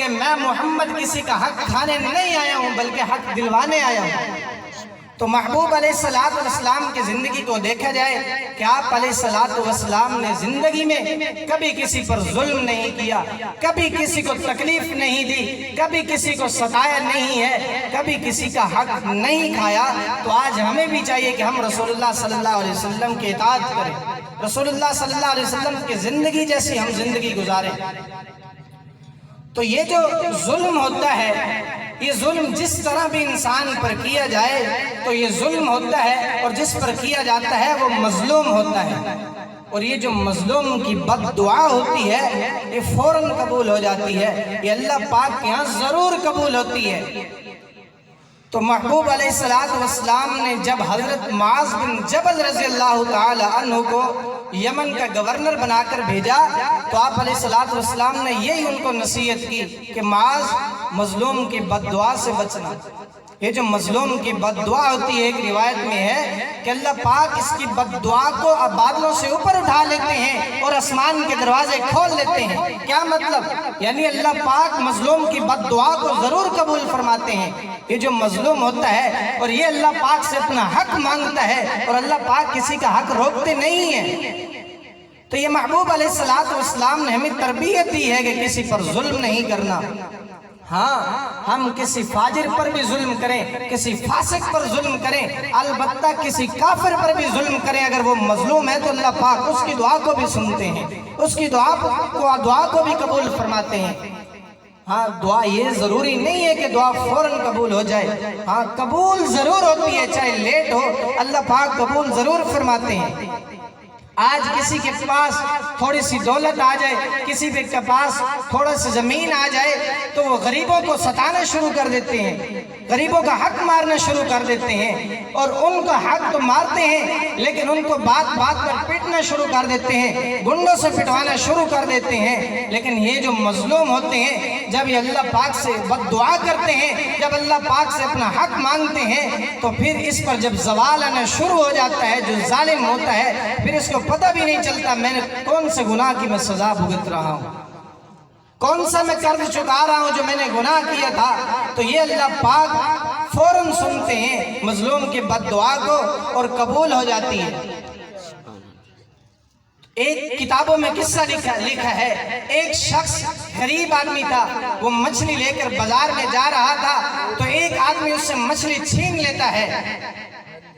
کہ میں محمد کسی کا حق کھانے نہیں آیا ہوں بلکہ حق دلوانے آیا ہوں۔ تو محبوب علیہ السلام کی زندگی کو دیکھا جائے کہ آپ علیہ السلام نے زندگی میں کبھی کسی پر ظلم نہیں کیا، کبھی کسی کو تکلیف نہیں دی، کبھی کسی کو ستایا نہیں ہے، کبھی کسی کا حق نہیں کھایا۔ تو آج ہمیں بھی چاہیے کہ ہم رسول اللہ صلی اللہ علیہ وسلم کی اطاعت کریں، رسول اللہ صلی اللہ علیہ وسلم کی زندگی جیسی ہم زندگی گزاریں۔ تو یہ جو ظلم ہوتا ہے، یہ ظلم جس طرح بھی انسان پر کیا جائے تو یہ ظلم ہوتا ہے، اور جس پر کیا جاتا ہے وہ مظلوم ہوتا ہے، اور یہ جو مظلوم کی بد دعا ہوتی ہے یہ فوراً قبول ہو جاتی ہے، یہ اللہ پاک کے ہاں ضرور قبول ہوتی ہے۔ تو محبوب علیہ السلام نے جب حضرت معاذ بن جبل رضی اللہ تعالی عنہ کو یمن کا گورنر بنا کر بھیجا تو آپ علیہ السلام نے یہی ان کو نصیحت کی کہ معاذ مظلوم کی بد دعا سے بچنا۔ یہ جو مظلوم کی بد دعا ہوتی ہے، ایک روایت میں ہے کہ اللہ پاک اس کی بد دعا کو بادلوں سے اوپر اٹھا لیتے ہیں اور آسمان کے دروازے کھول لیتے ہیں۔ کیا مطلب؟ یعنی اللہ پاک مظلوم کی بد دعا کو ضرور قبول فرماتے ہیں۔ یہ جو مظلوم ہوتا ہے اور یہ اللہ پاک سے اپنا حق مانگتا ہے، اور اللہ پاک کسی کا حق روکتے نہیں ہیں۔ تو یہ محبوب علیہ السلام نے ہمیں تربیت دی ہے کہ کسی پر ظلم نہیں کرنا۔ ہاں، ہم کسی فاجر پر بھی ظلم کریں، کسی فاسق پر ظلم کریں، البتہ کسی کافر پر بھی ظلم کریں، اگر وہ مظلوم ہے تو اللہ پاک اس کی دعا کو بھی سنتے ہیں، اس کی دعا کو بھی قبول فرماتے ہیں۔ ہاں، دعا یہ ضروری نہیں ہے کہ دعا فوراً قبول ہو جائے، ہاں قبول ضرور ہوتی ہے، چاہے لیٹ ہو، اللہ پاک قبول ضرور فرماتے ہیں۔ آج کسی کے پاس تھوڑی سی دولت آ جائے، کسی کے پاس تھوڑا سی زمین آ جائے تو وہ غریبوں کو ستانا شروع کر دیتے ہیں، غریبوں کا حق مارنا شروع کر دیتے ہیں، اور ان کا حق تو مارتے ہیں لیکن ان کو بات بات پر پیٹنا شروع کر دیتے ہیں، گنڈوں سے پٹوانا شروع کر دیتے ہیں۔ لیکن یہ جو مظلوم ہوتے ہیں، جب یہ اللہ پاک سے بد دعا کرتے ہیں، جب اللہ پاک سے اپنا حق مانگتے ہیں، تو پھر اس پر جب زوال آنا شروع ہو جاتا ہے، جو ظالم ہوتا ہے، پھر اس کو پتہ بھی نہیں چلتا میں نے کون سے گناہ کی میں سزا بھگت رہا ہوں، کون سا میں قرض چکا رہا ہوں جو میں نے گناہ کیا تھا۔ تو یہ اللہ پاک فوراً سنتے ہیں مظلوم کی بد دعا کو اور قبول ہو جاتی ہے۔ ایک کتابوں میں قصہ لکھا ہے، ایک شخص غریب آدمی تھا، وہ مچھلی لے کر بازار میں جا رہا تھا تو ایک آدمی اس سے مچھلی چھین لیتا ہے۔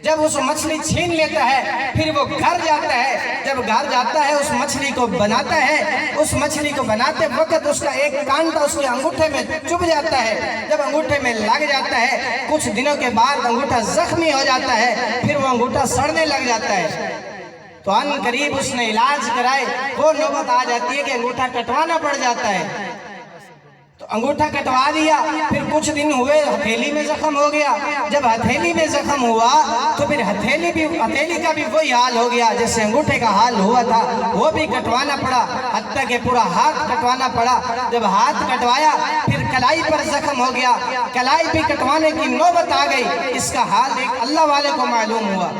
جب اس مچھلی چھین لیتا ہے پھر وہ گھر جاتا ہے، جب گھر جاتا ہے اس مچھلی کو بناتا ہے، اس مچھلی کو بناتے وقت اس کا ایک کانٹا اس کے انگوٹھے میں چبھ جاتا ہے، جب انگوٹھے میں لگ جاتا ہے کچھ دنوں کے بعد انگوٹھا زخمی ہو جاتا ہے، پھر وہ انگوٹھا سڑنے لگ جاتا ہے۔ تو ان قریب اس نے علاج کرائے، وہ نوبت آ جاتی ہے کہ انگوٹھا کٹوانا پڑ جاتا ہے۔ تو انگوٹھا کٹوا دیا، پھر کچھ دن ہوئے ہتھیلی میں زخم ہو گیا، جب ہتھیلی میں زخم ہوا تو پھر ہتھیلی کا بھی وہی حال ہو گیا جیسے انگوٹھے کا حال ہوا تھا، وہ بھی کٹوانا پڑا، حتیٰ کہ پورا ہاتھ کٹوانا پڑا۔ جب ہاتھ کٹوایا پھر کلائی پر زخم ہو گیا، کلائی بھی کٹوانے کی نوبت آ گئی۔ اس کا حال ایک اللہ والے کو معلوم ہوا،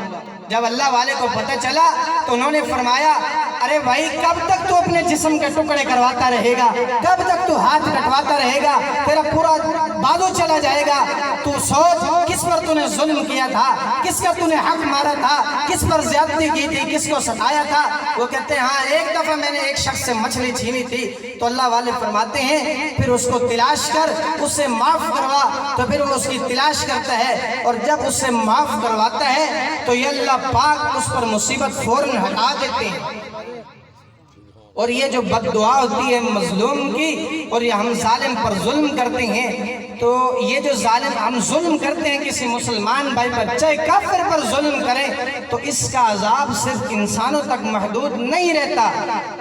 جب اللہ والے کو پتہ چلا تو انہوں نے فرمایا، ارے بھائی کب تک تو اپنے جسم کے ٹکڑے کرواتا رہے گا، کب تک تو ہاتھ کٹواتا رہے گا، تیرا پورا بازو چلا جائے گا۔ تو سوچ کس پر تو نے ظلم کیا تھا، کس کا تو نے حق مارا تھا، کس پر زیادتی کی تھی، کس کو ستایا تھا۔ وہ کہتے ہیں ہاں ایک دفعہ میں نے ایک شخص سے مچھلی چھینی تھی۔ تو اللہ والے فرماتے ہیں پھر اس کو تلاش کر، اس سے معاف کروا۔ تو پھر وہ اس کی تلاش کرتا ہے اور جب اس سے معاف کرواتا ہے تو یہ اللہ پاک اس پر مصیبت فوراً ہٹا دیتے ہیں۔ اور یہ جو بد دعا ہوتی ہے مظلوم کی، اور یہ ہم ظالم پر ظلم کرتے ہیں، تو یہ جو ظالم ہم ظلم کرتے ہیں کسی مسلمان بھائی پر، چاہے کافر پر ظلم کریں، تو اس کا عذاب صرف انسانوں تک محدود نہیں رہتا،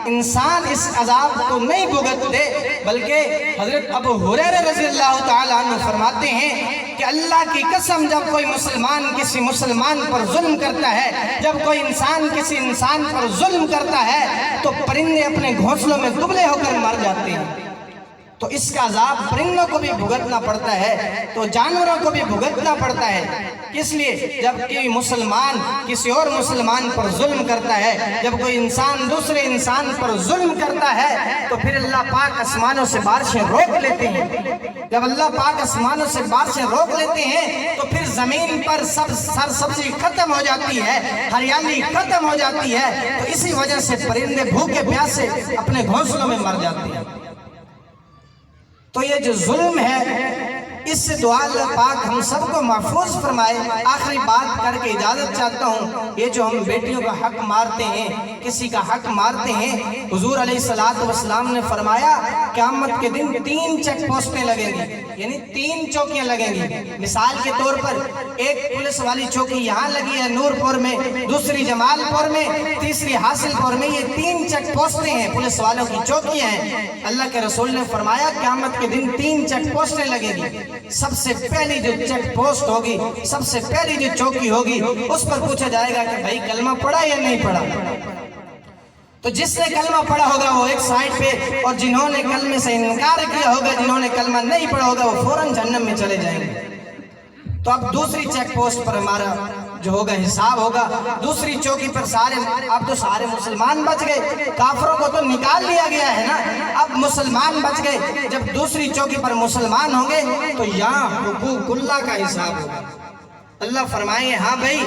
انسان اس عذاب کو نہیں بھگتتے، بلکہ حضرت ابو ہریرہ رضی اللہ تعالیٰ عنہ فرماتے ہیں کہ اللہ کی قسم جب کوئی مسلمان کسی مسلمان پر ظلم کرتا ہے، جب کوئی انسان کسی انسان پر ظلم کرتا ہے، تو پرندے اپنے گھونسلوں میں دبلے ہو کر مر جاتے ہیں۔ تو اس کا عذاب پرندوں کو بھی بھگتنا پڑتا ہے تو جانوروں کو بھی بھگتنا پڑتا ہے۔ اس لیے جب کوئی مسلمان کسی اور مسلمان پر ظلم کرتا ہے، جب کوئی انسان دوسرے انسان پر ظلم کرتا ہے، تو پھر اللہ پاک آسمانوں سے بارشیں روک لیتے ہیں۔ جب اللہ پاک آسمانوں سے بارشیں روک لیتے ہیں تو پھر زمین پر سرسبزی ختم ہو جاتی ہے، ہریالی ختم ہو جاتی ہے، تو اسی وجہ سے پرندے بھوکے پیاسے اپنے گھونسلوں میں مر جاتے ہیں۔ تو یہ جو ظلم ہے، اس سے دعا اللہ پاک ہم سب کو محفوظ فرمائے۔ آخری بات کر کے اجازت چاہتا ہوں، یہ جو ہم بیٹیوں کا حق مارتے ہیں، کسی کا حق مارتے ہیں، حضور علیہ السلام نے فرمایا قیامت کے دن 3 چیک پوسٹیں لگیں گی، یعنی 3 چوکیاں لگیں گی۔ مثال کے طور پر ایک پولیس والی چوکی یہاں لگی ہے نور پور میں، دوسری جمال پور میں، تیسری حاصل پور میں، یہ 3 چیک پوسٹیں ہیں، پولیس والوں کی چوکیاں ہیں۔ اللہ کے رسول نے فرمایا قیامت کے دن 3 چیک پوسٹیں لگیں گی۔ سب سے پہلی جو چیک پوسٹ ہوگی، سب سے پہلی جو چوکی ہوگی، اس پر پوچھا جائے گا کہ بھائی کلمہ پڑھا یا نہیں پڑھا؟ تو جس نے کلمہ پڑھا ہوگا وہ ایک سائڈ پہ، اور جنہوں نے کلمے سے انکار کیا ہوگا، جنہوں نے کلمہ نہیں پڑھا ہوگا، وہ فوراً جہنم میں چلے جائیں گے۔ تو اب دوسری چیک پوسٹ پر ہمارا جو ہوگا حساب ہوگا، دوسری چوکی پر اب تو سارے مسلمان بچ گئے، کافروں کو تو نکال لیا گیا ہے نا، اب مسلمان بچ گئے۔ جب دوسری چوکی پر مسلمان ہوں گے تو یہاں حقوق اللہ کا حساب ہوگا۔ اللہ فرمائیں ہاں بھائی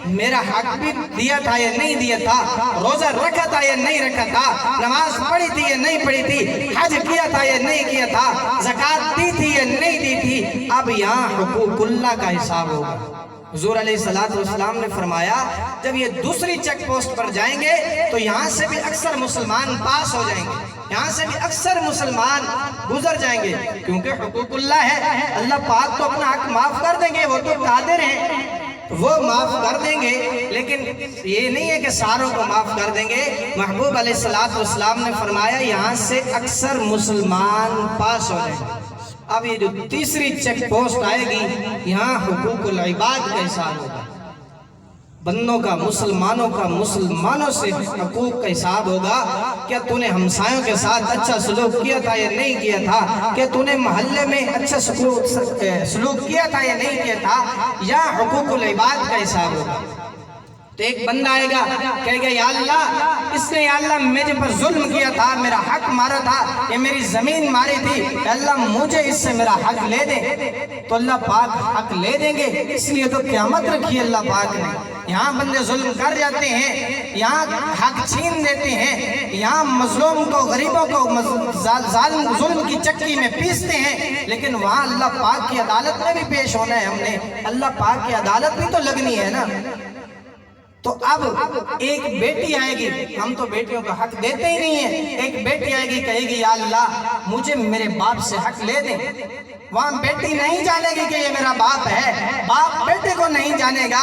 میرا حق بھی دیا تھا یا نہیں دیا تھا، روزہ رکھا تھا یا نہیں رکھا تھا، نماز پڑھی تھی یا نہیں پڑھی تھی، حج کیا تھا یا نہیں کیا تھا، زکوٰۃ دی تھی یا نہیں دی تھی۔ اب یہاں حقوق اللہ کا حساب ہوگا۔ حضور علیہ السلام نے فرمایا جب یہ دوسری چیک پوسٹ پر جائیں گے تو یہاں سے بھی اکثر مسلمان پاس ہو جائیں گے، یہاں سے بھی اکثر مسلمان گزر جائیں گے، کیونکہ حقوق اللہ ہے۔ اللہ پاک تو اپنا حق معاف کر دیں گے، وہ تو قادر ہیں، وہ معاف کر دیں گے، لیکن یہ نہیں ہے کہ ساروں کو معاف کر دیں گے۔ محبوب علیہ السلام نے فرمایا یہاں سے اکثر مسلمان پاس ہو جائیں گے۔ اب یہ جو تیسری چیک پوسٹ آئے گی، یہاں حقوق العباد کا حساب ہوگا، بندوں کا، مسلمانوں کا، مسلمانوں سے حقوق کا حساب ہوگا۔ کیا تو نے ہمسایوں کے ساتھ اچھا سلوک کیا تھا یا نہیں کیا تھا؟ کیا تو نے محلے میں اچھا سلوک کیا تھا یا نہیں کیا تھا؟ یا حقوق العباد کا حساب ہوگا۔ تو ایک بندہ آئے گا کہے گا یا اللہ اس نے یا اللہ مجھے پر ظلم کیا تھا، میرا حق مارا تھا، یہ میری زمین ماری تھی، یا اللہ مجھے اس سے میرا حق لے دے۔ تو اللہ پاک حق لے دیں گے، اس لیے تو قیامت رکھی اللہ پاک نے۔ یہاں بندے ظلم کر جاتے ہیں، یہاں حق چھین دیتے ہیں، یہاں مظلوم کو، غریبوں کو ظالم ظلم کی چکی میں پیستے ہیں، لیکن وہاں اللہ پاک کی عدالت میں بھی پیش ہونا ہے ہم نے، اللہ پاک کی عدالت بھی تو لگنی ہے نا۔ تو اب ایک بیٹی آئے گی، ہم تو بیٹیوں کا حق دیتے ہی نہیں ہیں، ایک بیٹی آئے گی کہے گی یا اللہ مجھے میرے باپ سے حق لے دیں۔ وہاں بیٹی نہیں جانے گی کہ یہ میرا باپ ہے، باپ بیٹے کو نہیں جانے گا،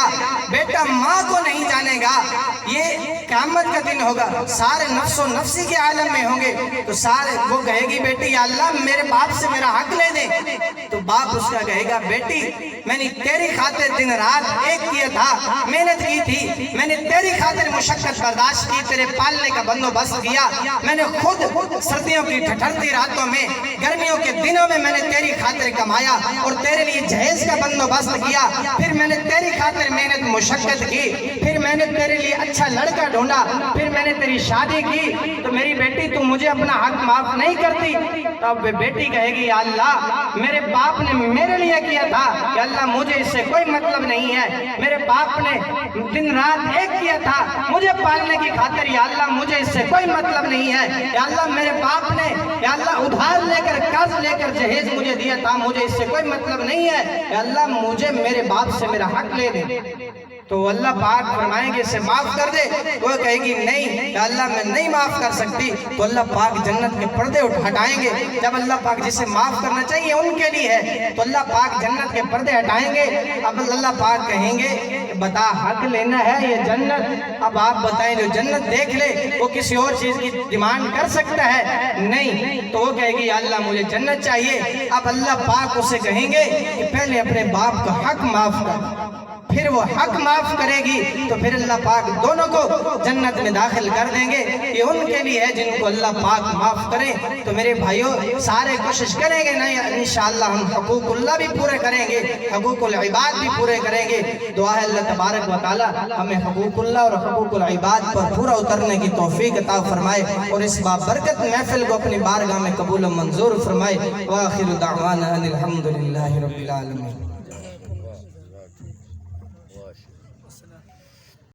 بیٹا ماں کو نہیں جانے گا۔ یہ قیامت کا دن ہوگا، سارے نفس و نفسی کے عالم میں ہوں گے، تو سارے وہ کہے گی بیٹی یا اللہ میرے باپ سے میرا حق لے دے۔ تو باپ اس کا کہے گا بیٹی میں نے تیری خاطر دن رات ایک کیا تھا، محنت کی تھی، میں نے تیری خاطر مشقت برداشت کی، تیرے پالنے کا بندوبست کیا، میں نے خود سردیوں کی ٹھٹھرتی راتوں میں، گرمیوں کے دنوں میں میں نے تیری خاطر کمایا اور تیرے لیے جہیز کا بندوبست کیا، پھر میں نے تیری خاطر محنت مشقت کی، پھر میں نے تیرے لیے اچھا لڑکا ڈھونڈا، پھر میں نے تیری شادی کی، تو میری بیٹی تو مجھے اپنا حق معاف نہیں کرتی۔ تو اب بیٹی کہے گی یا اللہ میرے باپ نے میرے لیے کیا تھا، کہ اللہ مجھے اس سے کوئی مطلب نہیں ہے، میرے باپ نے دن رات ایک کیا تھا مجھے پالنے کی خاطر، یا اللہ مجھے اس سے کوئی مطلب نہیں ہے، یا اللہ میرے باپ نے یا اللہ ادھار لے کر قرض لے کر جہیز مجھے دیا تھا، مجھے اس سے کوئی مطلب نہیں ہے، یا اللہ مجھے میرے باپ سے میرا حق لے دے۔ تو اللہ پاک فرمائیں گے اسے معاف کر دے، وہ کہے گی نہیں یا اللہ میں نہیں معاف کر سکتی، تو اللہ پاک جنت کے پردے ہٹائیں گے۔ جب اللہ پاک جسے معاف کرنا چاہیے ان کے لیے ہے، تو اللہ پاک جنت کے پردے ہٹائیں گے۔ اب اللہ پاک کہیں گے بتا حق لینا ہے یہ جنت، اب آپ بتائیں جو جنت دیکھ لے وہ کسی اور چیز کی ڈیمانڈ کر سکتا ہے؟ نہیں، تو وہ کہے گی یا اللہ مجھے جنت چاہیے۔ اب اللہ پاک اسے کہیں گے کہ پہلے اپنے باپ کا حق معاف کر، پھر وہ حق معاف کرے گی تو پھر اللہ پاک دونوں کو جنت میں داخل کر دیں گے. یہ ان کے لیے ہے جن کو اللہ پاک معاف کرے. تو میرے بھائیوں سارے کوشش کریں گے نہیں انشاءاللہ ہم حقوق اللہ بھی پورے کریں گے, حقوق العباد بھی پورے کریں گے. دعا ہے اللہ تبارک و تعالی ہمیں حقوق اللہ اور حقوق العباد پر پورا اترنے کی توفیق عطا فرمائے اور اس بابرکت محفل کو اپنی بارگاہ میں قبول و منظور فرمائے. وآخر دعوانا ان الحمدللہ رب العالمین.